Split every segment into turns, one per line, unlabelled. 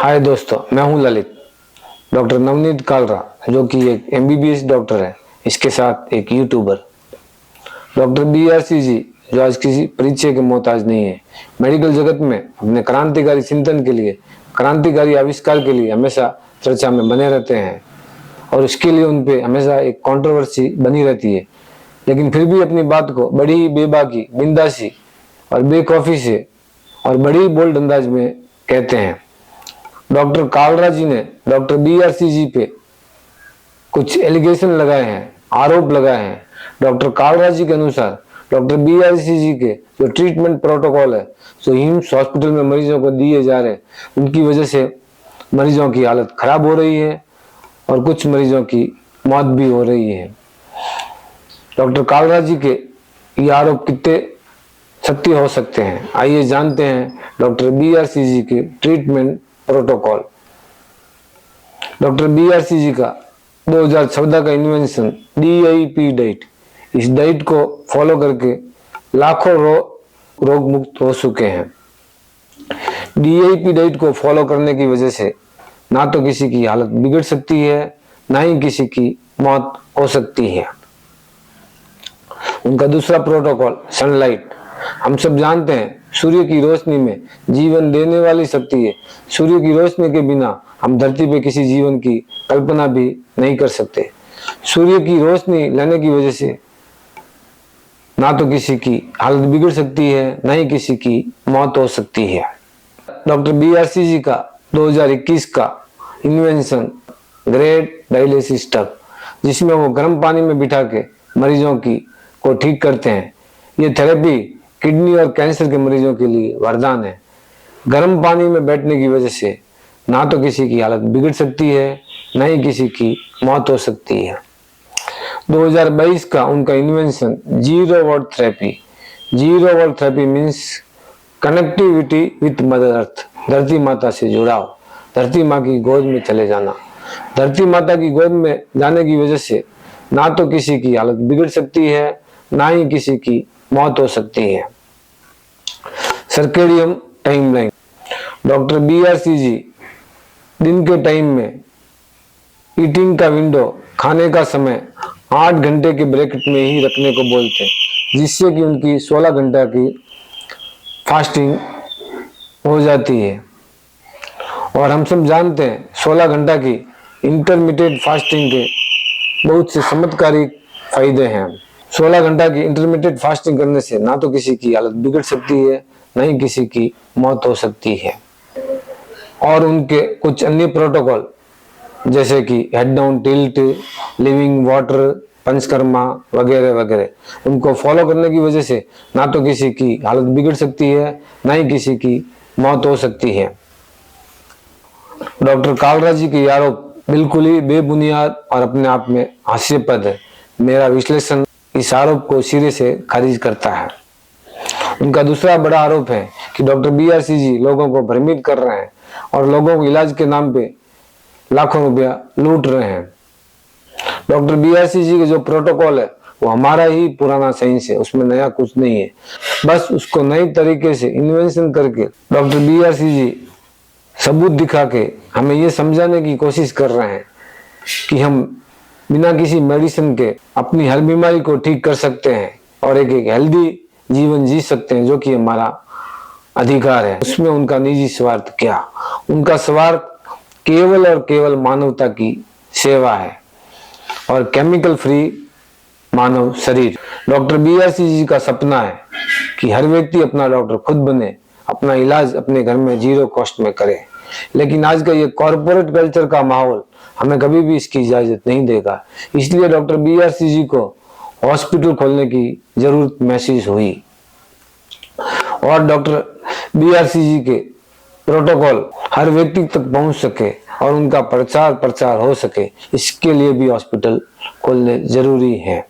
हाय दोस्तों, मैं हूं ललित। डॉक्टर नवनीत कालरा जो कि एक एमबीबीएस डॉक्टर है, इसके साथ एक यूट्यूबर। डॉक्टर बीआरसी जी जो आज किसी परिचय के मोहताज नहीं है, मेडिकल जगत में अपने क्रांतिकारी चिंतन के लिए, क्रांतिकारी आविष्कार के लिए हमेशा चर्चा में बने रहते हैं और इसके लिए उन पे हमेशा एक कंट्रोवर्सी बनी रहती है। लेकिन फिर भी अपनी बात को बड़ी बेबाकी, बिंदासी और बेखौफी से और बड़ी बोल्ड अंदाज में कहते हैं। डॉक्टर कालरा जी ने डॉक्टर बीआरसी जी पे कुछ एलिगेशन लगाए हैं, आरोप लगाए हैं। डॉक्टर कालरा जी के अनुसार डॉक्टर बीआरसी जी के जो ट्रीटमेंट प्रोटोकॉल है जो हिम्स हॉस्पिटल में मरीजों को दिए जा रहे हैं, उनकी वजह से मरीजों की हालत खराब हो रही है और कुछ मरीजों की मौत भी हो रही है। डॉक्टर कालरा जी के ये आरोप कितने सत्य हो सकते हैं, आइए जानते हैं डॉक्टर बीआरसी जी के ट्रीटमेंट प्रोटोकॉल। डॉक्टर बीआरसी जी का 2014 का इन्वेंशन DIP डाइट, इस डाइट को फॉलो करके लाखों रोग मुक्त हो चुके हैं। DIP डाइट को फॉलो करने की वजह से ना तो किसी की हालत बिगड़ सकती है, ना ही किसी की मौत हो सकती है। उनका दूसरा प्रोटोकॉल सनलाइट। हम सब जानते हैं सूर्य की रोशनी में जीवन देने वाली शक्ति है। सूर्य की रोशनी के बिना हम धरती पे किसी जीवन की कल्पना भी नहीं कर सकते। सूर्य की रोशनी लेने की वजह से ना तो किसी की हालत बिगड़ सकती है, ना ही किसी की मौत हो सकती है। डॉक्टर बीआरसी जी का 2021 का इन्वेंशन ग्रेट डायलिसिस टब, जिसमें वो गर्म पानी में बिठा के मरीजों की को ठीक करते हैं। ये थेरेपी किडनी और कैंसर के मरीजों के लिए वरदान है। गर्म पानी में बैठने की वजह से ना तो किसी की हालत बिगड़ सकती है, ना ही किसी की मौत हो सकती है। 2022 का उनका invention zero word therapy. Zero word therapy means connectivity with mother earth, धरती माता से जुड़ाव, धरती माँ की गोद में चले जाना। धरती माता की गोद में जाने की वजह से ना तो किसी की हालत बिगड़ सकती है, ना ही किसी की मौत हो सकती है। Circadian timeline. डॉक्टर बीआरसी जी दिन के टाइम में ईटिंग का विंडो, खाने का समय 8 घंटे के ब्रैकेट में ही रखने को बोलते हैं, जिससे कि उनकी 16 घंटा की फास्टिंग हो जाती है। और हम सब जानते हैं 16 घंटा की इंटरमीडिएट फास्टिंग के बहुत से चमत्कारिक फायदे हैं। 16 घंटा की इंटरमीडिएट फास्टिंग करने से ना तो किसी की हालत बिगड़ सकती है, ना ही किसी की मौत हो सकती है। और उनके कुछ अन्य प्रोटोकॉल जैसे कि head down tilt, living water, panchakarma वगैरह वगैरह, उनको फॉलो करने की वजह से ना तो किसी की हालत बिगड़ सकती है, ना ही किसी की मौत हो सकती है। डॉक्टर कालरा जी के आरोप बिल्कुल ही बेबुनियाद और अपने आप में हास्यास्पद है। मेरा विश्लेषण इस आरोप को सिरे से खारिज करता है। उनका दूसरा बड़ा आरोप है कि डॉक्टर बीआरसी जी लोगों को भ्रमित कर रहे हैं और लोगों को इलाज के नाम पे लाखों रुपया लूट रहे हैं। डॉक्टर बीआरसी जी के जो प्रोटोकॉल है वो हमारा ही पुराना साइंस है, उसमें नया कुछ नहीं है। बस उसको नई तरीके से इन्वेंशन करके डॉक्टर बीआरसी जी सबूत दिखा के हमें ये समझाने की कोशिश कर रहे हैं कि हम बिना किसी मेडिसिन के अपनी हर बीमारी को ठीक कर सकते हैं और एक हेल्दी जीवन जी सकते हैं, जो कि हमारा अधिकार है। उसमें उनका निजी स्वार्थ क्या? उनका स्वार्थ केवल और केवल मानवता की सेवा है और केमिकल फ्री मानव शरीर। डॉक्टर बीआरसी जी का सपना है कि हर व्यक्ति अपना डॉक्टर खुद बने, अपना इलाज अपने घर में जीरो कॉस्ट में करे। लेकिन आज का ये कॉर्पोरेट कल्चर का माहौल हमें कभी भी इसकी इजाजत नहीं देगा। इसलिए डॉक्टर बीआरसी जी को हॉस्पिटल खोलने की जरूरत महसूस हुई और डॉक्टर बीआरसी जी के प्रोटोकॉल हर व्यक्ति तक पहुंच सके और उनका प्रचार हो सके, इसके लिए भी हॉस्पिटल खोलने जरूरी है।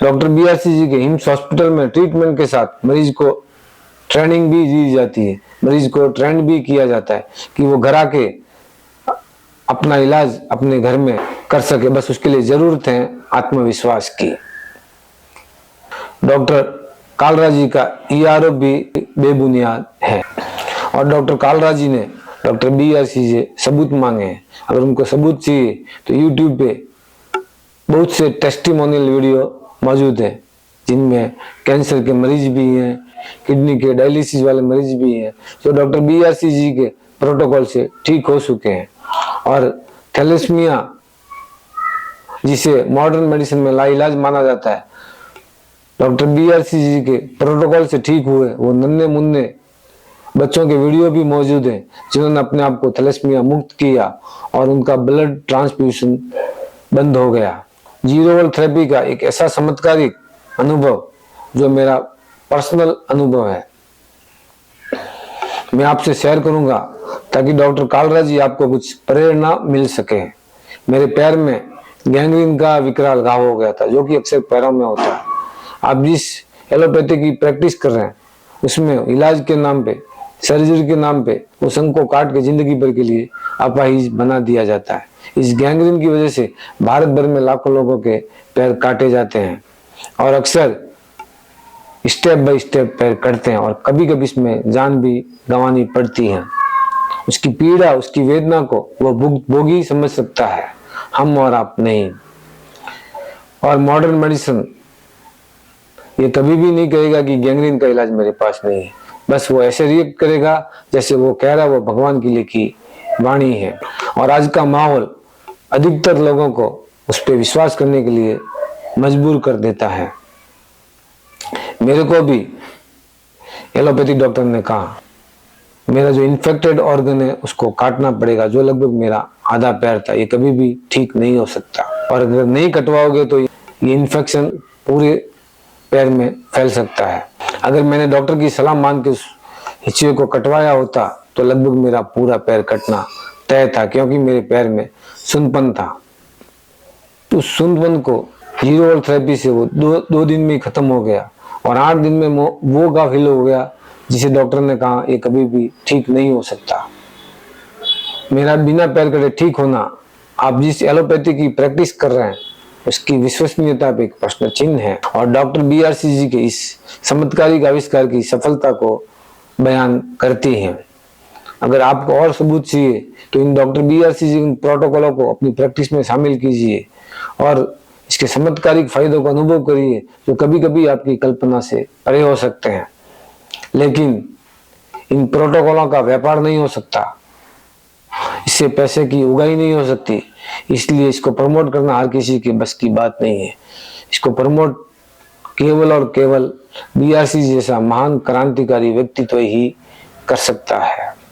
डॉक्टर बीआरसी जी के हिम्स हॉस्पिटल में ट्रीटमेंट के साथ मरीज को ट्रेनिंग भी दी जाती है, मरीज को ट्रेन भी किया जाता है कि वो घर आके अपना इलाज अपने घर में कर सके। बस उसके लिए जरूरत है आत्मविश्वास की। डॉक्टर कालरा जी का ये आरोप भी बेबुनियाद है और डॉक्टर कालरा जी ने डॉक्टर BRC से सबूत मांगे हैं। अगर उनको सबूत चाहिए तो यूट्यूब पे बहुत से टेस्टिमोनियल वीडियो मौजूद है, जिनमें कैंसर के मरीज भी हैं, किडनी के डायलिसिस वाले मरीज भी हैं, जो डॉक्टर BRC जी के प्रोटोकॉल से ठीक हो चुके हैं। और थैलेसीमिया, जिसे मॉडर्न मेडिसिन में लाइलाज माना जाता है, डॉक्टर BRC जी के प्रोटोकॉल से ठीक हुए वो नन्हे मुन्ने बच्चों के वीडियो भी मौजूद हैं, जिन्होंने अपने आप को थैलेसीमिया मुक्त किया और उनका ब्लड ट्रांसफ्यूजन बंद हो गया। जीरो वॉल थेरेपी का एक ऐसा चमत्कारिक अनुभव जो मेरा पर्सनल अनुभव है, मैं आपसे शेयर करूंगा ताकि डॉक्टर कालरा जी आपको कुछ प्रेरणा मिल सके। मेरे पैर में गैंग्रीन का विकराल घाव हो गया था, जो कि अक्सर पैरों में होता है। आप जिस एलोपैथी की प्रैक्टिस कर रहे हैं उसमें इलाज के नाम पे, सर्जरी के नाम पे उस अंग को काट के जिंदगी भर के लिए अपाहिज बना दिया जाता है। इस गैंग्रीन की वजह से भारत भर में लाखों लोगों के पैर काटे जाते हैं और अक्सर स्टेप बाय स्टेप पैर कटते हैं और कभी कभी इसमें जान भी गंवानी पड़ती है। उसकी पीड़ा, उसकी वेदना को वो भोगी समझ सकता है, हम और आप नहीं। और मॉडर्न मेडिसिन ये कभी भी नहीं कहेगा कि गैंग्रीन का इलाज मेरे पास नहीं है, बस वो ऐसे रिएक्ट करेगा जैसे वो कह रहा है वो भगवान की लिखी वाणी है। और आज का माहौल अधिकतर लोगों को उस पर विश्वास करने के लिए मजबूर कर देता है। मेरे को भी एलोपैथिक डॉक्टर ने कहा मेरा जो इन्फेक्टेड ऑर्गन है उसको काटना पड़ेगा, जो लगभग मेरा आधा पैर था, ये कभी भी ठीक नहीं हो सकता और अगर नहीं कटवाओगे तो ये इन्फेक्शन पूरे पैर में फैल सकता है। अगर मैंने डॉक्टर की सलाह मान के उस हिस्से को कटवाया होता तो लगभग मेरा पूरा पैर कटना तय था, क्योंकि मेरे पैर में सुन्नपन था। तो उस सुन्नपन को जीरो वॉल थेरेपी से वो दो दिन में ही खत्म हो गया और 8 दिन में वो घाव हील हो गया जिसे डॉक्टर ने कहा ये कभी भी ठीक नहीं हो सकता। मेरा बिना पैर कटे ठीक होना, आप जिस एलोपैथी की प्रैक्टिस कर रहे हैं उसकी विश्वसनीयता पे एक प्रश्न चिन्ह है और डॉक्टर BRC जी के इस चमत्कारिक आविष्कार की सफलता को बयान करती है। अगर आपको और सबूत चाहिए तो इन डॉक्टर BRC जी के प्रोटोकॉलों को अपनी प्रैक्टिस में शामिल कीजिए और इसके चमत्कारिक फायदों का अनुभव करिए, जो कभी कभी आपकी कल्पना से परे हो सकते हैं। लेकिन इन प्रोटोकॉलों का व्यापार नहीं हो सकता, इससे पैसे की उगाही नहीं हो सकती, इसलिए इसको प्रमोट करना हर किसी के बस की बात नहीं है। इसको प्रमोट केवल और केवल BRC जैसा महान क्रांतिकारी व्यक्तित्व ही कर सकता है।